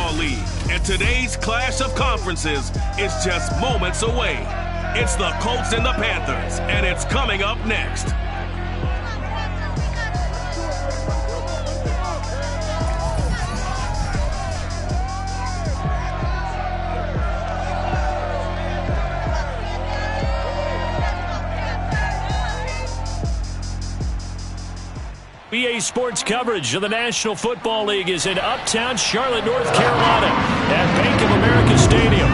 Football League, and today's clash of conferences is just moments away. It's the Colts and the Panthers, and it's coming up next. EA Sports coverage of the National Football League is in uptown Charlotte, North Carolina at Bank of America Stadium.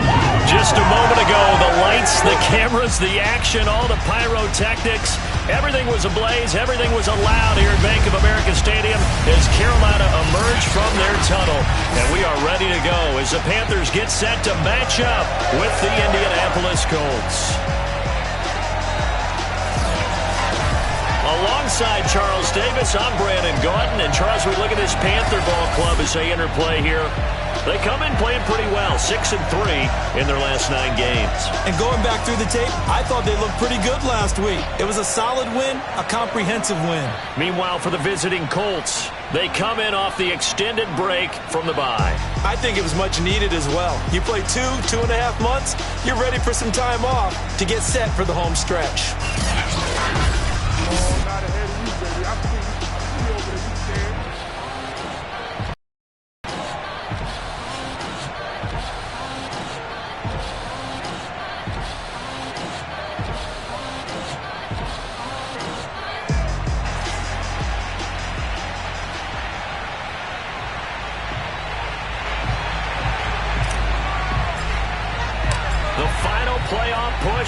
Just a moment ago, the lights, the cameras, the action, all the pyrotechnics, everything was ablaze, everything was allowed here at Bank of America Stadium as Carolina emerged from their tunnel. And we are ready to go as the Panthers get set to match up with the Indianapolis Colts. Alongside Charles Davis, I'm Brandon Gautin. And Charles, we look at this Panther ball club as they interplay here. They come in playing pretty well, 6-3 in their last 9 games. And going back through the tape, I thought they looked pretty good last week. It was a solid win, a comprehensive win. Meanwhile, for the visiting Colts, they come in off the extended break from the bye. I think it was much needed as well. You play 2.5 months, you're ready for some time off to get set for the home stretch.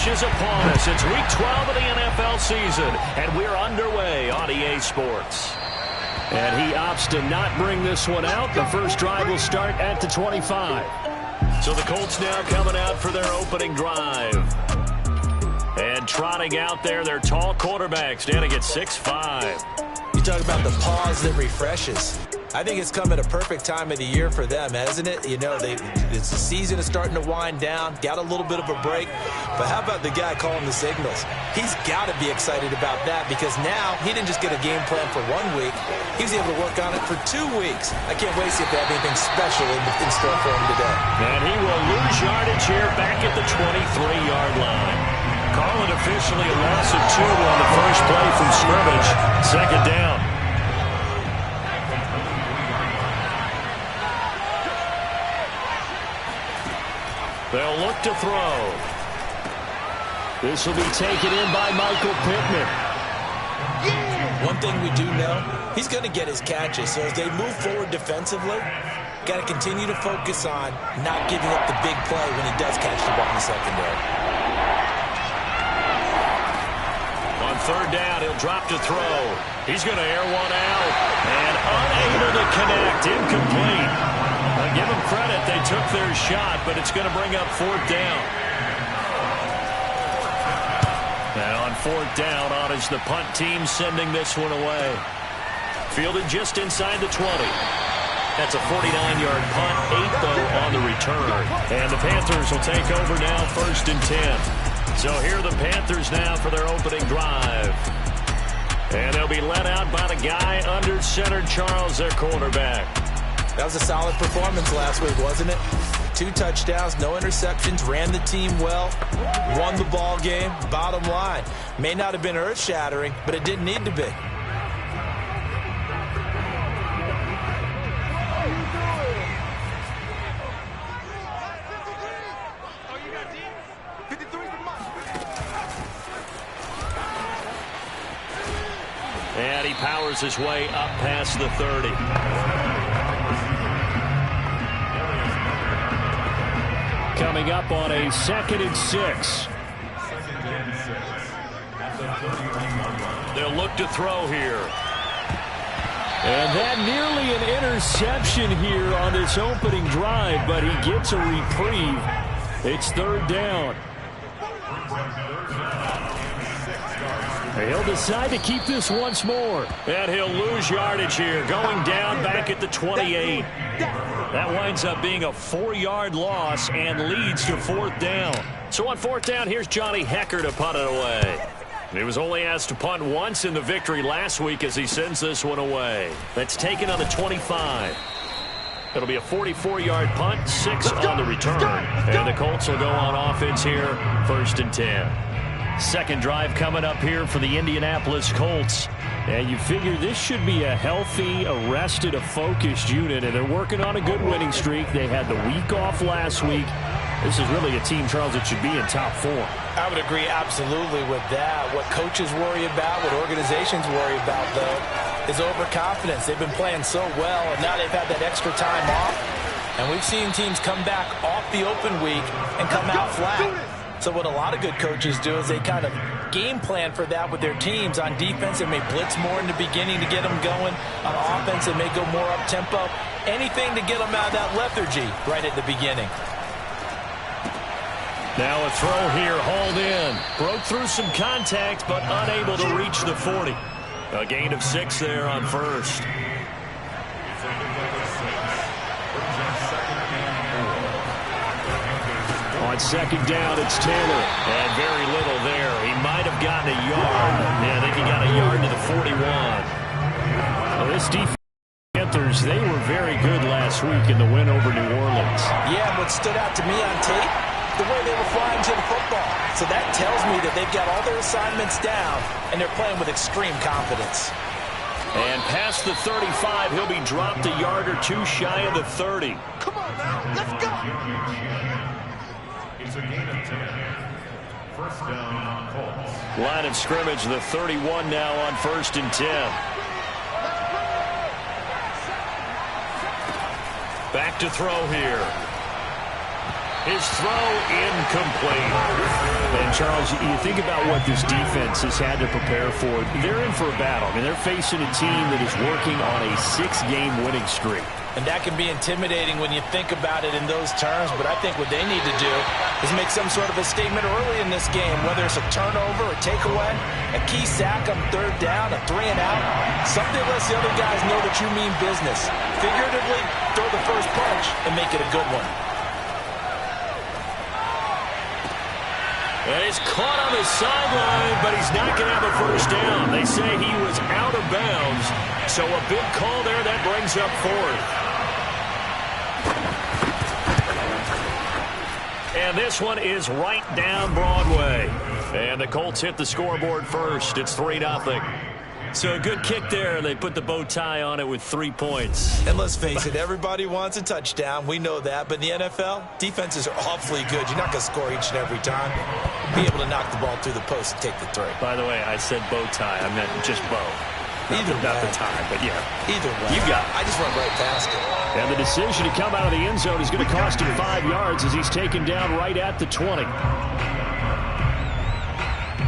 Is upon us. It's week 12 of the NFL season, and we're underway on EA Sports. And he opts to not bring this one out. The first drive will start at the 25. So the Colts now coming out for their opening drive. And trotting out there, their tall quarterback standing at 6'5". You talk about the pause that refreshes. I think it's come at a perfect time of the year for them, hasn't it? You know, it's the season is starting to wind down, got a little bit of a break. But how about the guy calling the signals? He's got to be excited about that because now he didn't just get a game plan for 1 week. He was able to work on it for 2 weeks. I can't wait to see if they have anything special in store for him today. And he will lose yardage here back at the 23-yard line. Call it officially a loss of 2 on the first play from scrimmage. Second down. They'll look to throw. This will be taken in by Michael Pittman. One thing we do know, he's going to get his catches. So as they move forward defensively, got to continue to focus on not giving up the big play when he does catch the ball in the secondary. On third down, he'll drop to throw. He's going to air one out and unable to connect. Incomplete. Give them credit, they took their shot, but it's going to bring up fourth down. And on fourth down, on is the punt team sending this one away. Fielded just inside the 20. That's a 49-yard punt, 8 though on the return. And the Panthers will take over now, 1st and 10. So here are the Panthers now for their opening drive. And they'll be led out by the guy under center, Charles, their quarterback. That was a solid performance last week, wasn't it? 2 touchdowns, no interceptions, ran the team well, won the ball game. Bottom line, may not have been earth-shattering, but it didn't need to be. And he powers his way up past the 30. Coming up on a 2nd and 6. They'll look to throw here. And that nearly an interception here on this opening drive, but he gets a reprieve. It's 3rd down. He'll decide to keep this once more. And he'll lose yardage here, going down back at the 28. That winds up being a 4-yard loss and leads to 4th down. So on 4th down, here's Johnny Hecker to punt it away. He was only asked to punt once in the victory last week as he sends this one away. That's taken on the 25. It'll be a 44-yard punt, 6 on the return. And the Colts will go on offense here, 1st and 10. Second drive coming up here for the Indianapolis Colts. And you figure this should be a healthy, a rested, a focused unit. And they're working on a good winning streak. They had the week off last week. This is really a team, Charles, that should be in top 4. I would agree absolutely with that. What coaches worry about, what organizations worry about, though, is overconfidence. They've been playing so well, and now they've had that extra time off. And we've seen teams come back off the open week and come out flat. So what a lot of good coaches do is they kind of game plan for that with their teams. On defense, they may blitz more in the beginning to get them going. On offense, they may go more up-tempo. Anything to get them out of that lethargy right at the beginning. Now a throw here, hauled in. Broke through some contact, but unable to reach the 40. A gain of 6 there on first. On second down, it's Taylor. And very little there. He might have gotten a yard. Yeah, I think he got a yard to the 41. Well, this defense, Panthers, they were very good last week in the win over New Orleans. Yeah, what stood out to me on tape, the way they were flying to the football. So that tells me that they've got all their assignments down, and they're playing with extreme confidence. And past the 35, he'll be dropped a yard or 2 shy of the 30. Come on now, let's go! It's a gain of 10. First down, Colts. Line of scrimmage, the 31 now on 1st and 10. Back to throw here. His throw incomplete. And, Charles, you think about what this defense has had to prepare for. They're in for a battle. I mean, they're facing a team that is working on a 6-game winning streak. And that can be intimidating when you think about it in those terms. But I think what they need to do is make some sort of a statement early in this game, whether it's a turnover, a takeaway, a key sack on 3rd down, a 3-and-out. Something lets the other guys know that you mean business. Figuratively, throw the first punch and make it a good one. And he's caught on the sideline, but he's not going to have a first down. They say he was out of bounds, so a big call there that brings up 4th. And this one is right down Broadway. And the Colts hit the scoreboard first. It's 3-0. So a good kick there. They put the bow tie on it with 3 points. And let's face it, everybody wants a touchdown. We know that. But in the NFL, defenses are awfully good. You're not going to score each and every time. Be able to knock the ball through the post and take the 3. By the way, I said bow tie. I meant just bow. Not the tie, but yeah. Either way. You got it. I just went right past it. And the decision to come out of the end zone is going to cost him 5 yards as he's taken down right at the 20.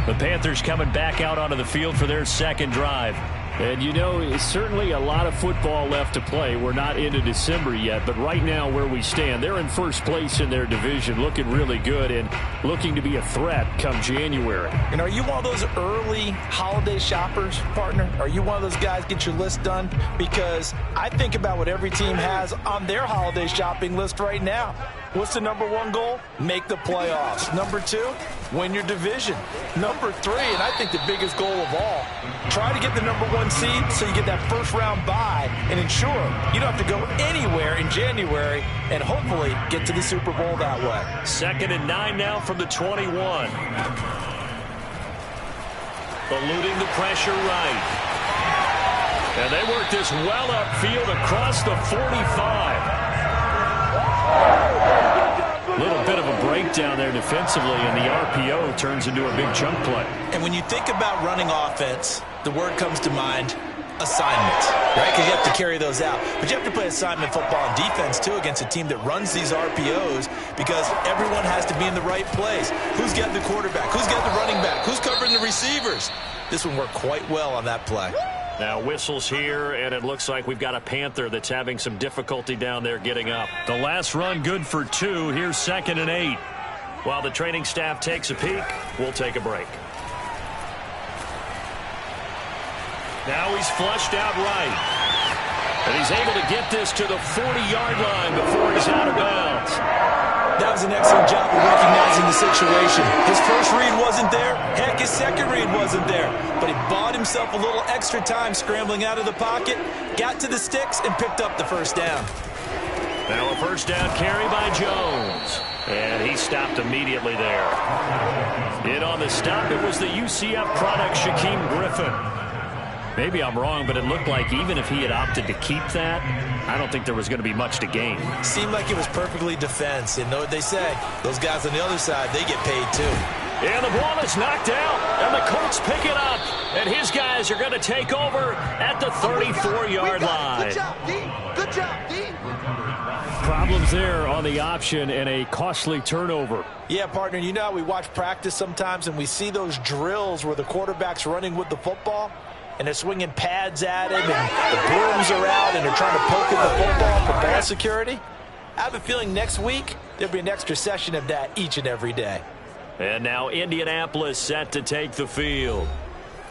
The Panthers coming back out onto the field for their second drive. And, you know, it's certainly a lot of football left to play. We're not into December yet, but right now where we stand, they're in first place in their division, looking really good and looking to be a threat come January. And are you one of those early holiday shoppers, partner? Are you one of those guys get your list done? Because I think about what every team has on their holiday shopping list right now. What's the number 1 goal? Make the playoffs. Number 2, win your division. Number 3, and I think the biggest goal of all, try to get the number 1 seed so you get that first-round bye and ensure you don't have to go anywhere in January and hopefully get to the Super Bowl that way. 2nd and 9 now from the 21. Eluding the pressure right. And they work this well upfield across the 45. A little bit of a breakdown there defensively, and the RPO turns into a big chunk play. And when you think about running offense, the word comes to mind, assignment, right? Because you have to carry those out. But you have to play assignment football and defense, too, against a team that runs these RPOs because everyone has to be in the right place. Who's got the quarterback? Who's got the running back? Who's covering the receivers? This one worked quite well on that play. Now whistles here, and it looks like we've got a Panther that's having some difficulty down there getting up. The last run good for 2. Here's 2nd and 8. While the training staff takes a peek, we'll take a break. Now he's flushed out right. And he's able to get this to the 40-yard line before he's out of bounds. That was an excellent job of recognizing the situation. His first read wasn't there. Heck, his second read wasn't there. But he bought himself a little extra time scrambling out of the pocket, got to the sticks, and picked up the first down. Now a first down carry by Jones. And he stopped immediately there. In on the stop, it was the UCF product, Shaquem Griffin. Maybe I'm wrong, but it looked like even if he had opted to keep that, I don't think there was going to be much to gain. Seemed like it was perfectly defense. And know what they say? Those guys on the other side, they get paid too. And the ball is knocked out, and the Colts pick it up. And his guys are going to take over at the 34-yard line. Good job, D. Good job, D. Problems there on the option and a costly turnover. Yeah, partner, you know how we watch practice sometimes and we see those drills where the quarterback's running with the football and they're swinging pads at him and the brooms are out and they're trying to poke at the football for ball security? I have a feeling next week there'll be an extra session of that each and every day. And now Indianapolis set to take the field.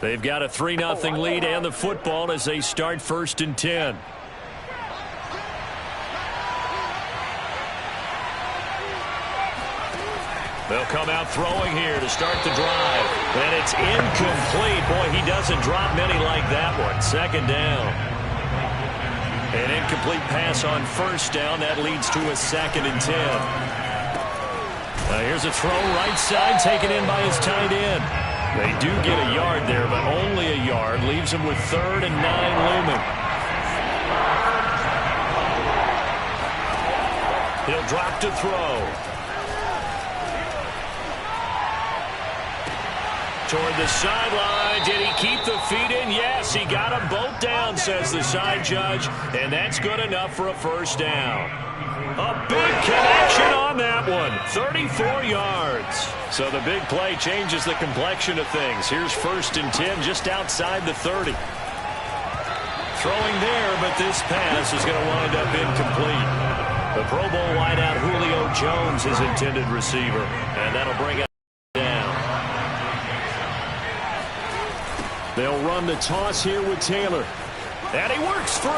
They've got a 3-0 lead and the football as they start 1st and 10. They'll come out throwing here to start the drive. And it's incomplete. Boy, he doesn't drop many like that one. 2nd down. An incomplete pass on 1st down. That leads to a 2nd and 10. Here's a throw right side taken in by his tight end. They do get a yard there, but only a yard. Leaves him with 3rd and 9 looming. He'll drop to throw. Toward the sideline. Did he keep the feet in? Yes, he got them both down, says the side judge. And that's good enough for a 1st down. A big connection on that one. 34 yards. So the big play changes the complexion of things. Here's 1st and 10 just outside the 30. Throwing there, but this pass is going to wind up incomplete. The Pro Bowl wideout Julio Jones is intended receiver. And that'll bring up down. They'll run the toss here with Taylor. And he works 3.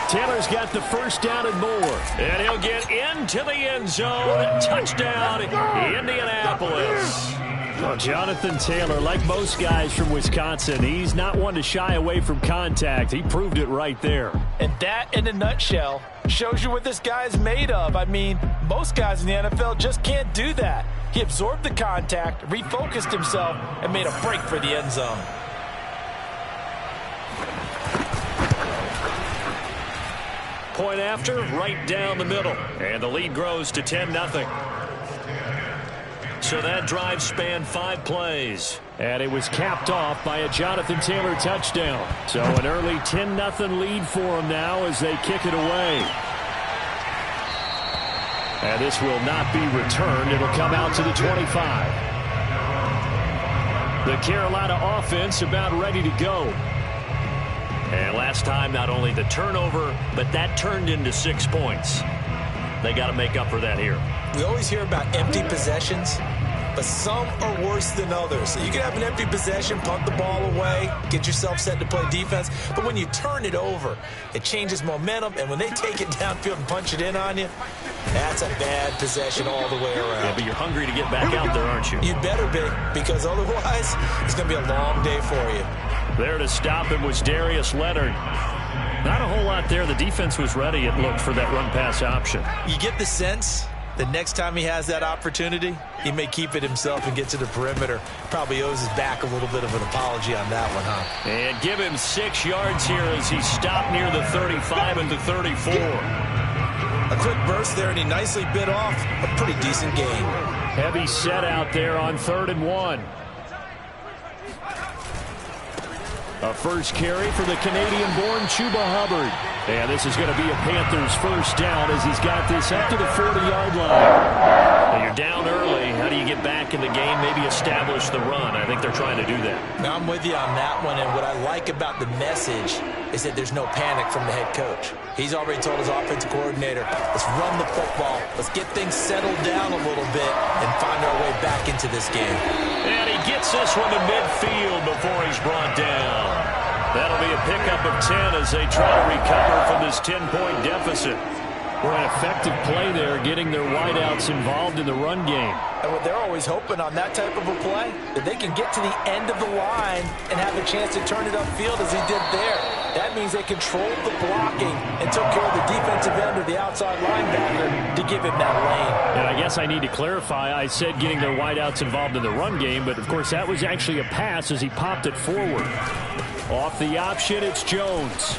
Taylor's got the 1st down and more. And he'll get into the end zone. Touchdown, Indianapolis. Well, Jonathan Taylor, like most guys from Wisconsin, he's not one to shy away from contact. He proved it right there. And that, in a nutshell, shows you what this guy's made of. I mean, most guys in the NFL just can't do that. He absorbed the contact, refocused himself, and made a break for the end zone. Point after, right down the middle. And the lead grows to 10-0. So that drive spanned 5 plays. And it was capped off by a Jonathan Taylor touchdown. So an early 10-0 lead for them now as they kick it away. And this will not be returned. It'll come out to the 25. The Carolina offense about ready to go. And last time, not only the turnover, but that turned into 6 points. They got to make up for that here. We always hear about empty possessions, but some are worse than others. So you can have an empty possession, punt the ball away, get yourself set to play defense. But when you turn it over, it changes momentum. And when they take it downfield and punch it in on you, that's a bad possession all the way around. Yeah, but you're hungry to get back out there, aren't you? You better be, because otherwise it's going to be a long day for you. There to stop him was Darius Leonard. Not a whole lot there. The defense was ready, it looked, for that run-pass option. You get the sense the next time he has that opportunity, he may keep it himself and get to the perimeter. Probably owes his back a little bit of an apology on that one, huh? And give him 6 yards here as he stopped near the 35 and the 34. A quick burst there, and he nicely bit off a pretty decent gain. Heavy set out there on 3rd and 1. A first carry for the Canadian-born Chuba Hubbard. And this is going to be a Panthers 1st down as he's got this up to the 40-yard line. Now you're down early. How do you get back in the game? Maybe establish the run. I think they're trying to do that. Now I'm with you on that one, and what I like about the message is that there's no panic from the head coach. He's already told his offensive coordinator, let's run the football, let's get things settled down a little bit and find our way back into this game. And he gets this one to midfield before he's brought down. That'll be a pickup of 10 as they try to recover from this 10-point deficit. Well, an effective play there, getting their wideouts involved in the run game. And what they're always hoping on that type of a play, that they can get to the end of the line and have a chance to turn it upfield as he did there. That means they controlled the blocking and took care of the defensive end or the outside linebacker to give him that lane. And I guess I need to clarify, I said getting their wideouts involved in the run game, but of course that was actually a pass as he popped it forward. Off the option, it's Jones.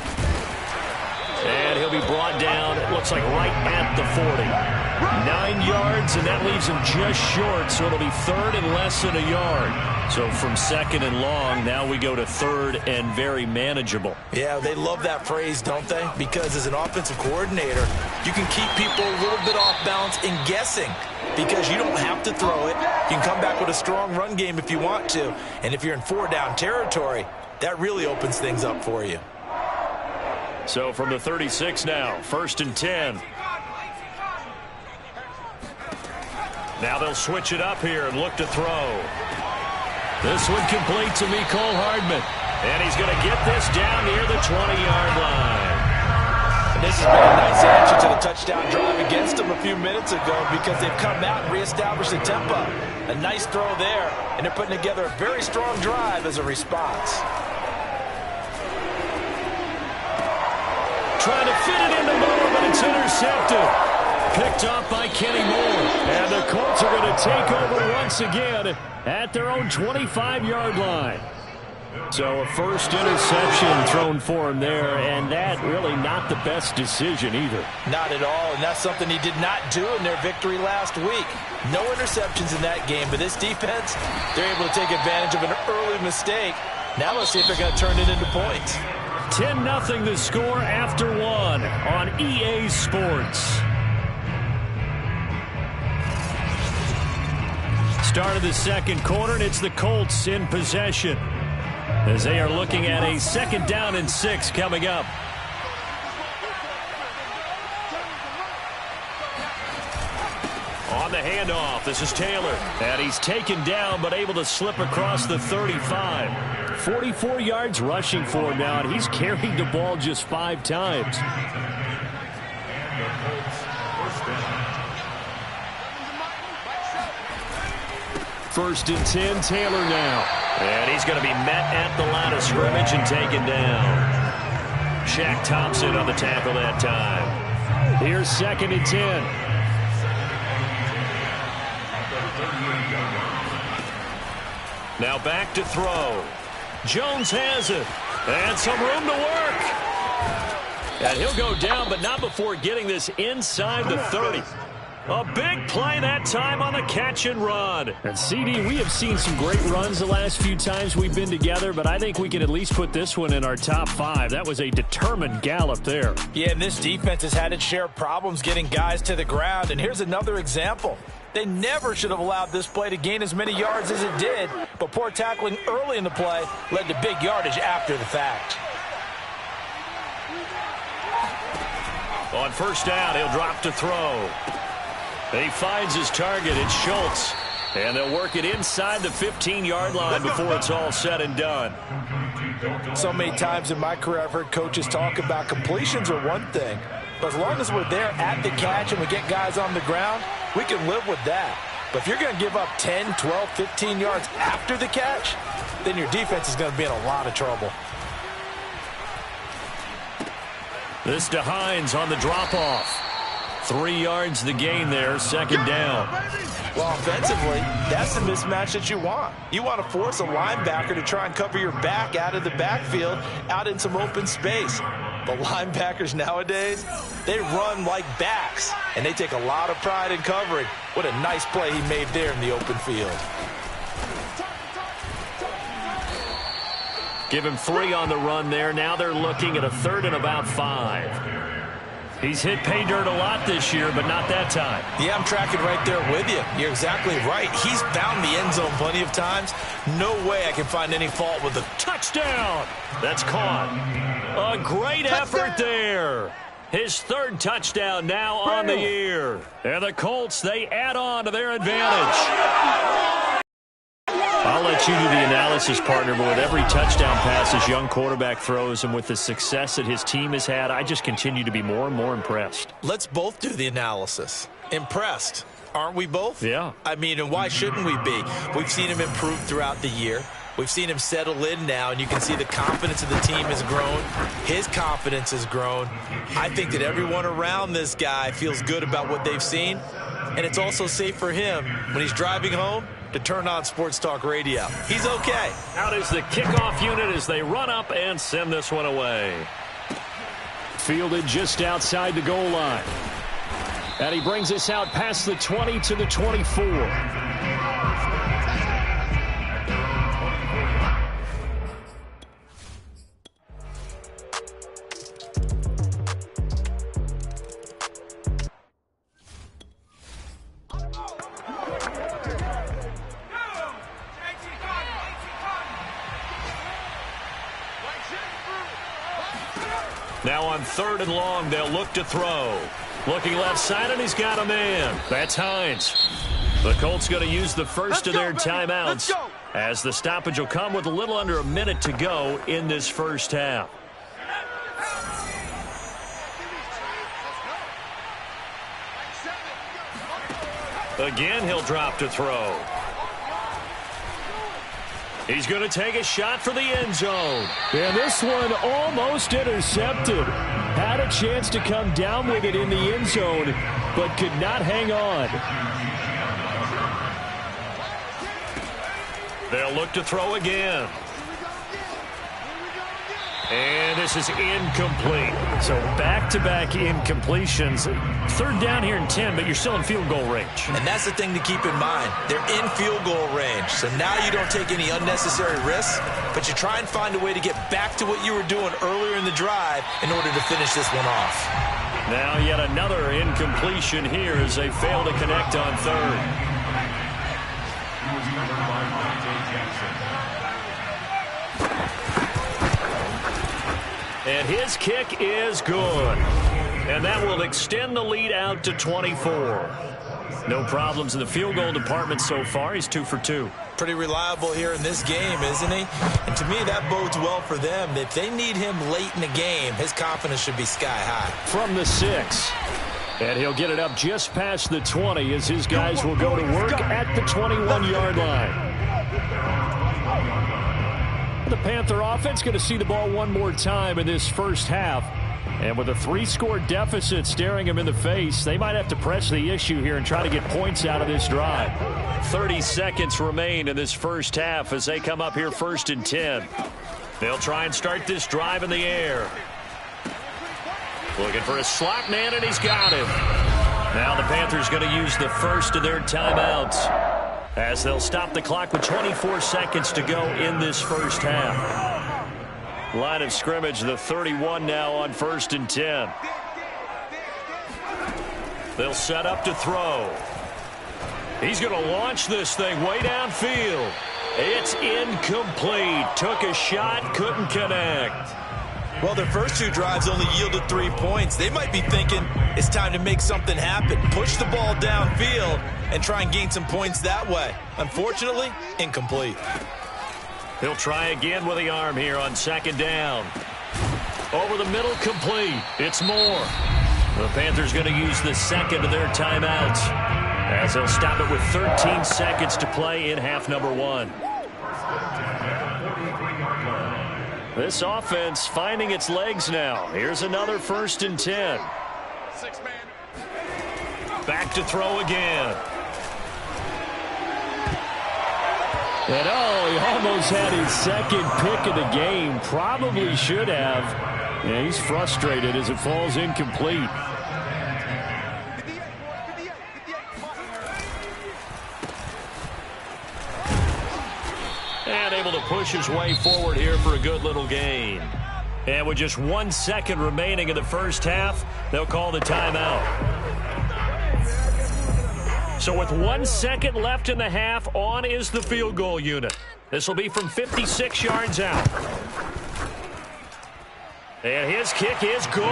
And he'll be brought down, it looks like right at the 40. 9 yards, and that leaves him just short, so it'll be third and less than a yard. So from second and long, now we go to third and very manageable. Yeah, they love that phrase, don't they? Because as an offensive coordinator, you can keep people a little bit off balance and guessing because you don't have to throw it. You can come back with a strong run game if you want to. And if you're in 4-down territory, that really opens things up for you. So from the 36 now, 1st and 10. Now they'll switch it up here and look to throw. This one complete to Mecole Hardman. And he's going to get this down near the 20-yard line. And this has been a nice answer to the touchdown drive against them a few minutes ago because they've come out and reestablished the tempo. A nice throw there, and they're putting together a very strong drive as a response. Trying to fit it into Moore, but it's intercepted. Picked off by Kenny Moore. And the Colts are going to take over once again at their own 25-yard line. So a first interception thrown for him there, and that really not the best decision either. Not at all, and that's something he did not do in their victory last week. No interceptions in that game, but this defense, they're able to take advantage of an early mistake. Now let's see if they're going to turn it into points. 10-0 the score after one on EA Sports. Start of the second quarter, and it's the Colts in possession as they are looking at a 2nd down and 6 coming up. On the handoff, this is Taylor. And he's taken down, but able to slip across the 35. 44 yards rushing for him now, and he's carried the ball just 5 times. First and 10, Taylor now. And he's going to be met at the line of scrimmage and taken down. Shaq Thompson on the tackle that time. Here's 2nd and 10. Now back to throw. Jones has it. And some room to work. And he'll go down, but not before getting this inside the 30. A big play that time on the catch and run. And CD, we have seen some great runs the last few times we've been together, but I think we can at least put this one in our top 5. That was a determined gallop there. Yeah, and this defense has had its share of problems getting guys to the ground. And here's another example. They never should have allowed this play to gain as many yards as it did, but poor tackling early in the play led to big yardage after the fact. On first down, he'll drop to throw. He finds his target. It's Schultz. And they'll work it inside the 15-yard line before it's all said and done. So many times in my career I've heard coaches talk about completions are one thing, but as long as we're there at the catch and we get guys on the ground, we can live with that. But if you're going to give up 10, 12, 15 yards after the catch, then your defense is going to be in a lot of trouble. This to Hines on the drop-off. 3 yards the gain there, 2nd down. Well, offensively, that's the mismatch that you want. You want to force a linebacker to try and cover your back out of the backfield, out in some open space. But linebackers nowadays, they run like backs, and they take a lot of pride in covering. What a nice play he made there in the open field. Give him 3 on the run there. Now they're looking at a 3rd and about 5. He's hit pay dirt a lot this year, but not that time. Yeah, I'm tracking right there with you. You're exactly right. He's found the end zone plenty of times. No way I can find any fault with the touchdown. That's caught. A great effort there. His 3rd touchdown now on the year. And the Colts, they add on to their advantage. I'll let you do the analysis, partner, but with every touchdown pass this young quarterback throws and with the success that his team has had, I just continue to be more and more impressed. Let's both do the analysis. Impressed. Aren't we both? Yeah. I mean, and why shouldn't we be? We've seen him improve throughout the year. We've seen him settle in now, and you can see the confidence of the team has grown. His confidence has grown. I think that everyone around this guy feels good about what they've seen, and it's also safe for him when he's driving home to turn on Sports Talk Radio. He's okay. Out is the kickoff unit as they run up and send this one away. Fielded just outside the goal line. And he brings us out past the 20 to the 24. Now on 3rd and long, they'll look to throw. Looking left side, and he's got a man. That's Hines. The Colts going to use the first of their timeouts as the stoppage will come with a little under a minute to go in this first half. Again, he'll drop to throw. He's going to take a shot for the end zone. And this one almost intercepted. Had a chance to come down with it in the end zone, but could not hang on. They'll look to throw again. And this is incomplete. So back-to-back incompletions. 3rd down here and 10, but you're still in field goal range. And that's the thing to keep in mind. They're in field goal range. So now you don't take any unnecessary risks, but you try and find a way to get back to what you were doing earlier in the drive in order to finish this one off. Now yet another incompletion here as they fail to connect on 3rd. And his kick is good. And that will extend the lead out to 24. No problems in the field goal department so far. He's 2 for 2. Pretty reliable here in this game, isn't he? And to me, that bodes well for them. If they need him late in the game, his confidence should be sky high. From the 6. And he'll get it up just past the 20 as his guys will go to work at the 21-yard line. The Panther offense going to see the ball one more time in this first half. And with a 3-score deficit staring them in the face, they might have to press the issue here and try to get points out of this drive. 30 seconds remain in this first half as they come up here 1st and 10. They'll try and start this drive in the air. Looking for a slot man, and he's got him. Now the Panthers going to use the first of their timeouts as they'll stop the clock with 24 seconds to go in this first half. Line of scrimmage, the 31 now on 1st and 10. They'll set up to throw. He's going to launch this thing way downfield. It's incomplete. Took a shot, couldn't connect. Well, their first 2 drives only yielded 3 points. They might be thinking it's time to make something happen. Push the ball downfield and try and gain some points that way. Unfortunately, incomplete. He'll try again with the arm here on 2nd down. Over the middle, complete. It's Moore. The Panthers going to use the second of their timeouts as they'll stop it with 13 seconds to play in half number 1. This offense finding its legs now. Here's another 1st and 10. Back to throw again. And he almost had his second pick of the game. Probably should have. Yeah, he's frustrated as it falls incomplete. And able to push his way forward here for a good little gain. And with just 1 second remaining in the first half, they'll call the timeout. So with 1 second left in the half, on is the field goal unit. This will be from 56 yards out. And his kick is good.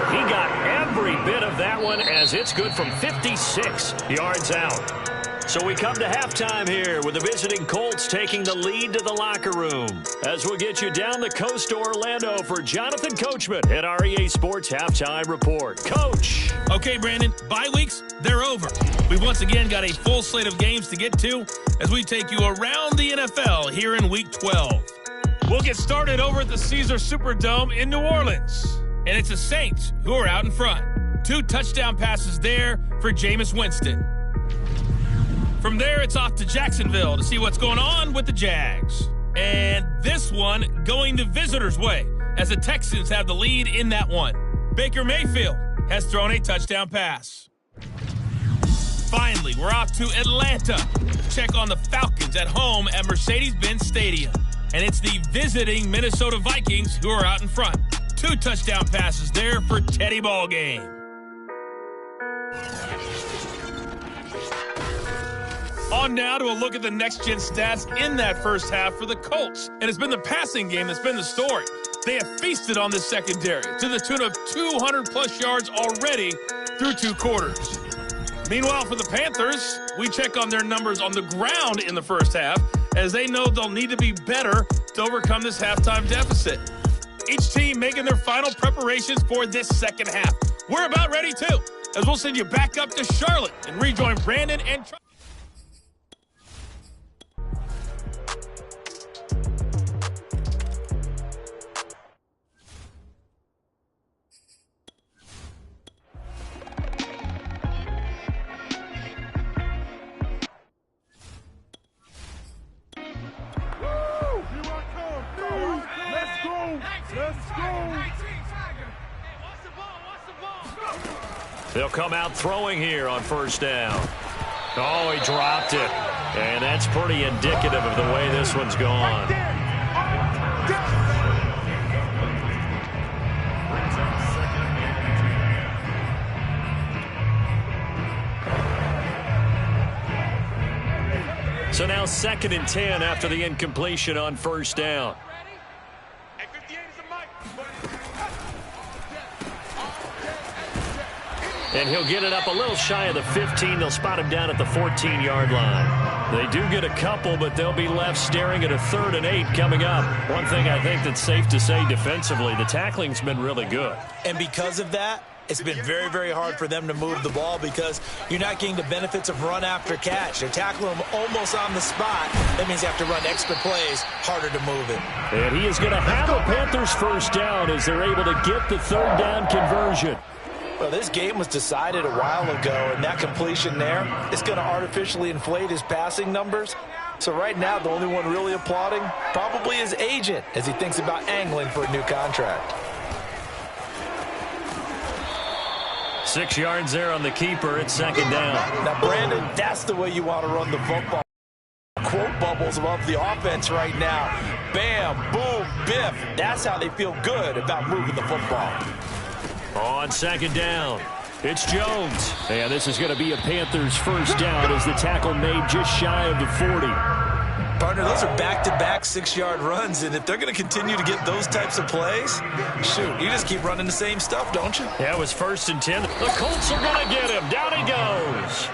He got every bit of that one as it's good from 56 yards out. So we come to halftime here with the visiting Colts taking the lead to the locker room. As we'll get you down the coast to Orlando for Jonathan Coachman at our EA Sports Halftime Report. Coach. Okay, Brandon, bye weeks, they're over. We've once again got a full slate of games to get to as we take you around the NFL here in Week 12. We'll get started over at the Caesar Superdome in New Orleans. And it's the Saints who are out in front. 2 touchdown passes there for Jameis Winston. From there, it's off to Jacksonville to see what's going on with the Jags. And this one going the visitors' way as the Texans have the lead in that one. Baker Mayfield has thrown a touchdown pass. Finally, we're off to Atlanta to check on the Falcons at home at Mercedes-Benz Stadium. And it's the visiting Minnesota Vikings who are out in front. 2 touchdown passes there for Teddy Ballgame. On now to a look at the next-gen stats in that first half for the Colts. And it's been the passing game that's been the story. They have feasted on this secondary to the tune of 200-plus yards already through 2 quarters. Meanwhile, for the Panthers, we check on their numbers on the ground in the first half as they know they'll need to be better to overcome this halftime deficit. Each team making their final preparations for this second half. We're about ready, too, as we'll send you back up to Charlotte and rejoin Brandon and They'll come out throwing here on first down. Oh, he dropped it. And that's pretty indicative of the way this one's gone. So now 2nd and 10 after the incompletion on first down. And he'll get it up a little shy of the 15. They'll spot him down at the 14-yard line. They do get a couple, but they'll be left staring at a 3rd and 8 coming up. One thing I think that's safe to say defensively, the tackling's been really good. And because of that, it's been very, very hard for them to move the ball because you're not getting the benefits of run after catch. They're tackling them almost on the spot. That means you have to run extra plays, harder to move it. And he is going to have a Panthers first down as they're able to get the 3rd down conversion. Well, this game was decided a while ago, and that completion there is going to artificially inflate his passing numbers. So right now, the only one really applauding probably his agent as he thinks about angling for a new contract. 6 yards there on the keeper. It's 2nd down. Now, Brandon, that's the way you want to run the football. Quote bubbles above the offense right now. Bam, boom, biff. That's how they feel good about moving the football. On 2nd down, it's Jones. And this is going to be a Panthers first down as the tackle made just shy of the 40. Partner, those are back-to-back 6-yard runs, and if they're going to continue to get those types of plays, shoot, you just keep running the same stuff, don't you? Yeah, it was 1st and 10. The Colts are going to get him. Down he goes.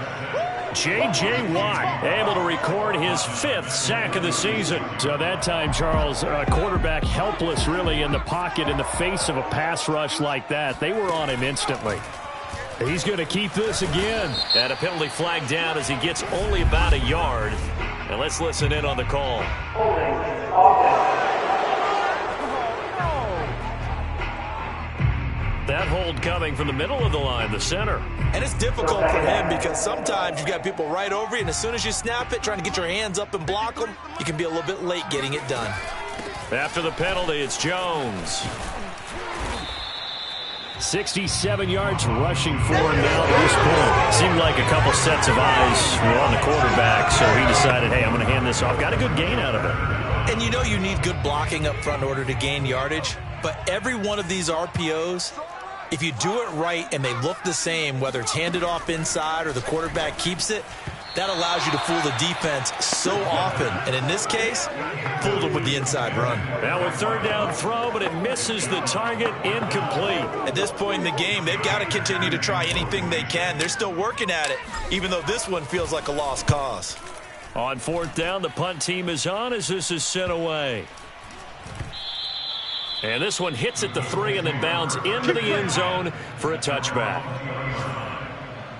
J.J. Watt able to record his 5th sack of the season. So that time, Charles, quarterback helpless really in the pocket in the face of a pass rush like that. They were on him instantly. He's going to keep this again. And a penalty flag down as he gets only about a yard. And let's listen in on the call. That hold coming from the middle of the line, the center. And it's difficult for him because sometimes you've got people right over you, and as soon as you snap it, trying to get your hands up and block them, you can be a little bit late getting it done. After the penalty, it's Jones. 67 yards rushing for him now to this point. Seemed like a couple sets of eyes were on the quarterback, so he decided, hey, I'm going to hand this off. Got a good gain out of it. And you know you need good blocking up front in order to gain yardage, but every one of these RPOs, if you do it right and they look the same, whether it's handed off inside or the quarterback keeps it, That allows you to fool the defense so often. And in this case, fooled them with the inside run. Now a third down throw, but it misses the target, incomplete. At this point in the game, they've got to continue to try anything they can. They're still working at it, even though this one feels like a lost cause. On fourth down, the punt team is on as this is sent away. And this one hits at the 3 and then bounds into the end zone for a touchback.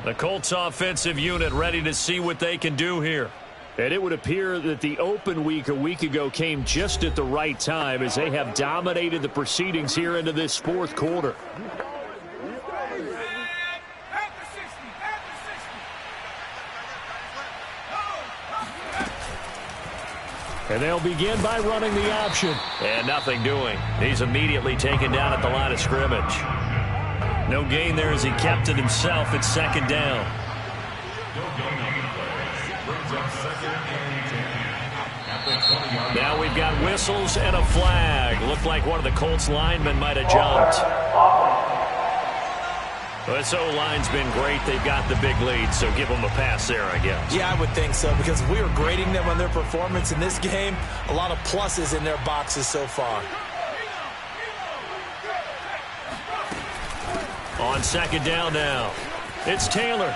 The Colts offensive unit ready to see what they can do here. And it would appear that the open week a week ago came just at the right time as they have dominated the proceedings here into this fourth quarter. And they'll begin by running the option. And nothing doing. He's immediately taken down at the line of scrimmage. No gain there as he kept it himself at second down. Now we've got whistles and a flag. Looked like one of the Colts linemen might have jumped. This O-line's been great. They've got the big lead, so give them a pass there, I guess. Yeah, I would think so, because if we were grading them on their performance in this game, a lot of pluses in their boxes so far. On second down now, it's Taylor.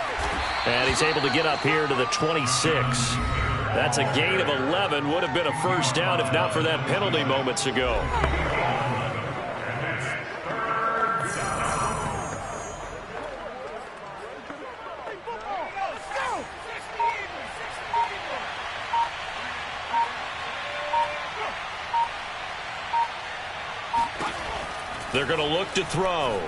And he's able to get up here to the 26. That's a gain of 11. Would have been a first down if not for that penalty moments ago. They're going to look to throw.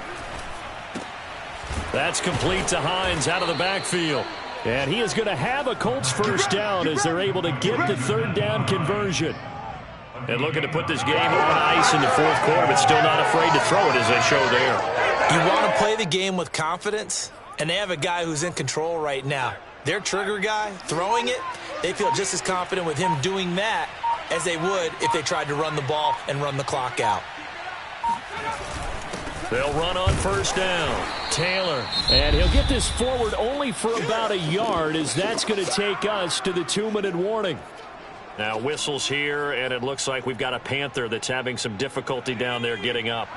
That's complete to Hines out of the backfield. And he is going to have a Colts first down as they're able to get the third down conversion. And looking to put this game on ice in the fourth quarter, but still not afraid to throw it as they show there. You want to play the game with confidence, and they have a guy who's in control right now. Their trigger guy throwing it, they feel just as confident with him doing that as they would if they tried to run the ball and run the clock out. They'll run on first down. Taylor. And he'll get this forward only for about a yard as that's going to take us to the 2-minute warning. Now whistles here, and it looks like we've got a Panther that's having some difficulty down there getting up.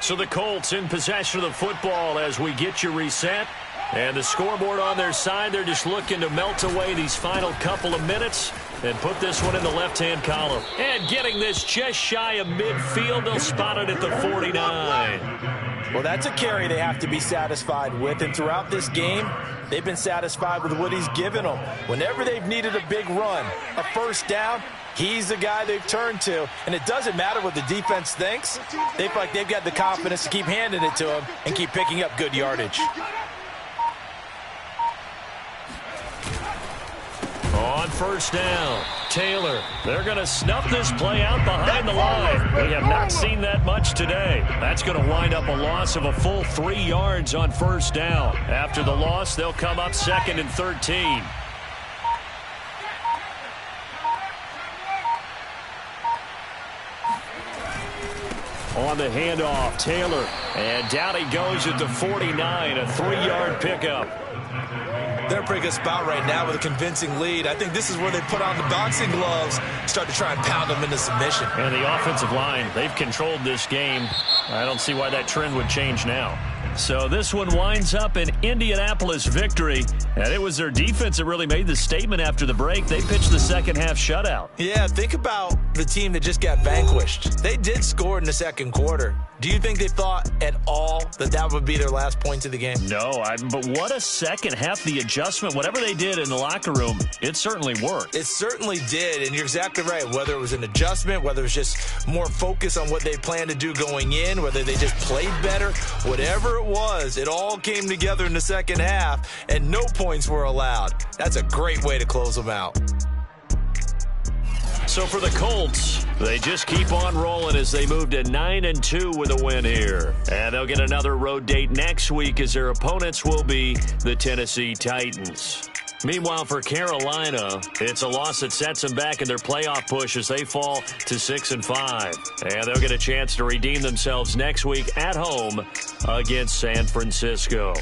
So the Colts in possession of the football as we get you reset. And the scoreboard on their side, they're just looking to melt away these final couple of minutes and put this one in the left-hand column. And getting this just shy of midfield, they'll spot it at the 49. Well, that's a carry they have to be satisfied with. And throughout this game, they've been satisfied with what he's given them. Whenever they've needed a big run, a first down, he's the guy they've turned to. And it doesn't matter what the defense thinks. They feel like they've got the confidence to keep handing it to him and keep picking up good yardage. On first down, Taylor. They're going to snuff this play out behind the line. We have not seen that much today. That's going to wind up a loss of a full 3 yards on first down. After the loss, they'll come up 2nd and 13. On the handoff, Taylor. And down he goes at the 49, a 3-yard pickup. They're in a pretty good spot right now with a convincing lead. I think this is where they put on the boxing gloves, start to try and pound them into submission. And the offensive line, they've controlled this game. I don't see why that trend would change now. So this one winds up an Indianapolis victory. And it was their defense that really made the statement after the break. They pitched the second half shutout. Yeah, think about the team that just got vanquished. They did score in the second quarter. Do you think they thought at all that that would be their last points of the game? No, but what a second half. The adjustment, whatever they did in the locker room, it certainly worked. It certainly did, and you're exactly right. Whether it was an adjustment, whether it was just more focus on what they planned to do going in, whether they just played better, whatever it was, it all came together in the second half, and no points were allowed. That's a great way to close them out. So for the Colts, they just keep on rolling as they move to 9-2 with a win here. And they'll get another road date next week as their opponents will be the Tennessee Titans. Meanwhile, for Carolina, it's a loss that sets them back in their playoff push as they fall to 6-5. And they'll get a chance to redeem themselves next week at home against San Francisco.